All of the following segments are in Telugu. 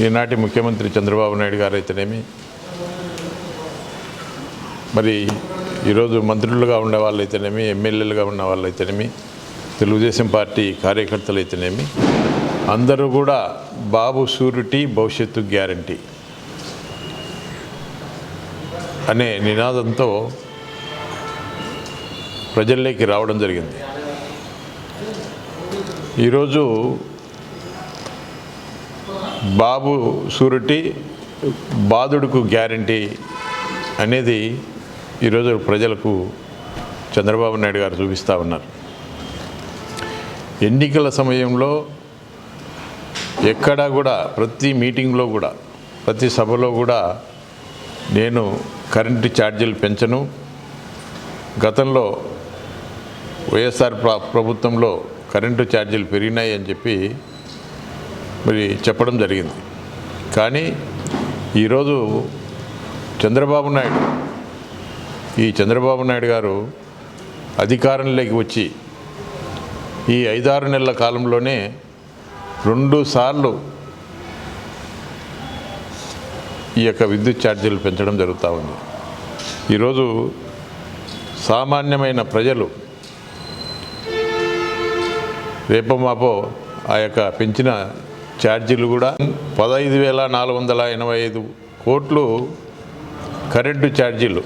ఈనాటి ముఖ్యమంత్రి చంద్రబాబు నాయుడు గారు అయితేనేమి, మరి ఈరోజు మంత్రులుగా ఉండే వాళ్ళైతేనేమి, ఎమ్మెల్యేలుగా ఉన్న వాళ్ళైతేనేమి, తెలుగుదేశం పార్టీ కార్యకర్తలు అయితేనేమి, అందరూ కూడా బాబు షూరిటీ భవిష్యత్తు గ్యారంటీ అనే నినాదంతో ప్రజల్లోకి రావడం జరిగింది. ఈరోజు బాబు షూరిటీ బాధుడుకు గ్యారంటీ అనేది ఈరోజు ప్రజలకు చంద్రబాబు నాయుడు గారు చూపిస్తూ ఉన్నారు. ఎన్నికల సమయంలో ఎక్కడా కూడా, ప్రతి మీటింగ్లో కూడా, ప్రతి సభలో కూడా నేను కరెంటు ఛార్జీలు పెంచను, గతంలో వైఎస్ఆర్ ప్రభుత్వంలో కరెంటు ఛార్జీలు పెరిగినాయి అని చెప్పి మరి చెప్పడం జరిగింది. కానీ ఈరోజు చంద్రబాబు నాయుడు గారు అధికారంలోకి వచ్చి ఈ 5-6 నెలల కాలంలోనే 2 సార్లు ఈ యొక్క విద్యుత్ ఛార్జీలు పెంచడం జరుగుతూ ఉంది. ఈరోజు సామాన్యమైన ప్రజలు రేపో మాపో ఆ యొక్క పెంచిన ఛార్జీలు కూడా 15,485 కోట్లు కరెంటు ఛార్జీలు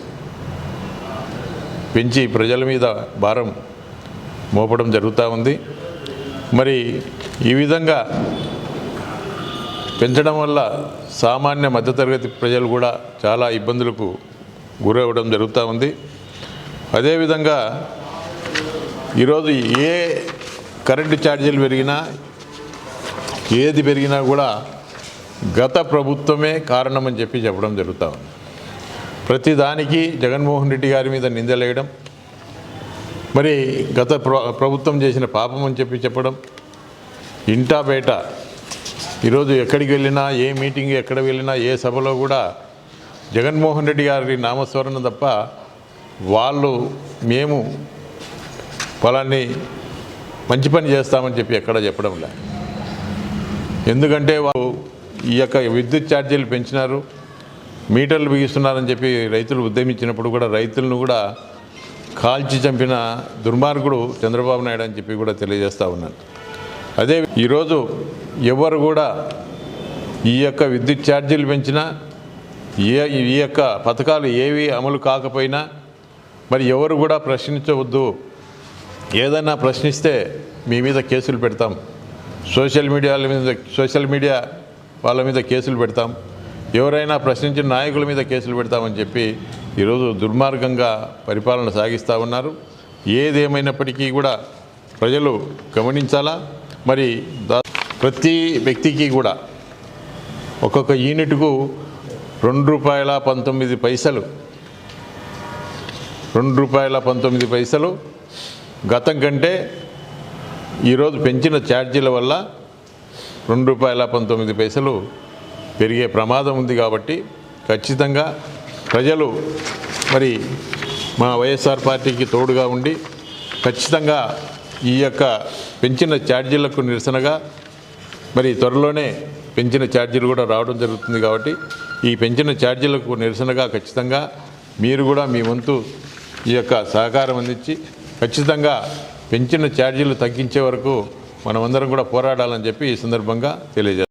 పెంచి ప్రజల మీద భారం మోపడం జరుగుతూ ఉంది. మరి ఈ విధంగా పెంచడం వల్ల సామాన్య మధ్యతరగతి ప్రజలు కూడా చాలా ఇబ్బందులకు గురవడం జరుగుతూ ఉంది. అదేవిధంగా ఈరోజు ఏ కరెంటు ఛార్జీలు పెరిగినా, ఏది పెరిగినా కూడా గత ప్రభుత్వమే కారణమని చెప్పి చెప్పడం జరుగుతూ ఉంది. ప్రతిదానికి జగన్మోహన్ రెడ్డి గారి మీద నిందలేయడం, మరి గత ప్రభుత్వం చేసిన పాపం అని చెప్పి చెప్పడం, ఇంటా బయట ఈరోజు ఎక్కడికి వెళ్ళినా, ఏ మీటింగ్ ఎక్కడ వెళ్ళినా, ఏ సభలో కూడా జగన్మోహన్ రెడ్డి గారి నామస్మరణ తప్ప మేము ఫలాన్ని మంచి పని చేస్తామని చెప్పి ఎక్కడ చెప్పడం లే. ఎందుకంటే వాళ్ళు ఈ యొక్క విద్యుత్ ఛార్జీలు పెంచినారు, మీటర్లు బిగిస్తున్నారని చెప్పి రైతులు ఉద్యమించినప్పుడు కూడా రైతులను కూడా కాల్చి చంపిన దుర్మార్గుడు చంద్రబాబు నాయుడు అని చెప్పి కూడా తెలియజేస్తూ ఉన్నాను. అదే ఈరోజు ఎవరు కూడా ఈ యొక్క విద్యుత్ ఛార్జీలు పెంచినా, ఈ యొక్క పథకాలు ఏవి అమలు కాకపోయినా మరి ఎవరు కూడా ప్రశ్నించవద్దు. ఏదైనా ప్రశ్నిస్తే మీ మీద కేసులు పెడతాం, సోషల్ మీడియా వాళ్ళ మీద కేసులు పెడతాం, ఎవరైనా ప్రశ్నించిన నాయకుల మీద కేసులు పెడతామని చెప్పి ఈరోజు దుర్మార్గంగా పరిపాలన సాగిస్తూ ఉన్నారు. ఏదేమైనప్పటికీ కూడా ప్రజలు గమనించాలా. మరి ప్రతి వ్యక్తికి కూడా ఒక్కొక్క యూనిట్కు ₹2.19 2.19 గతం కంటే ఈరోజు పెంచిన ఛార్జీల వల్ల ₹2.19 పెరిగే ప్రమాదం ఉంది. కాబట్టి ఖచ్చితంగా ప్రజలు మరి మా వైఎస్ఆర్ పార్టీకి తోడుగా ఉండి ఖచ్చితంగా ఈ యొక్క పెంచిన ఛార్జీలకు నిరసనగా, మరి త్వరలోనే పెంచిన ఛార్జీలు కూడా రావడం జరుగుతుంది. కాబట్టి ఈ పెంచిన ఛార్జీలకు నిరసనగా ఖచ్చితంగా మీరు కూడా మీ వంతు ఈ యొక్క సహకారం అందించి ఖచ్చితంగా పెంచిన ఛార్జీలు తగ్గించే వరకు మనమందరం కూడా పోరాడాలని చెప్పి ఈ సందర్భంగా తెలియజేస్తాం.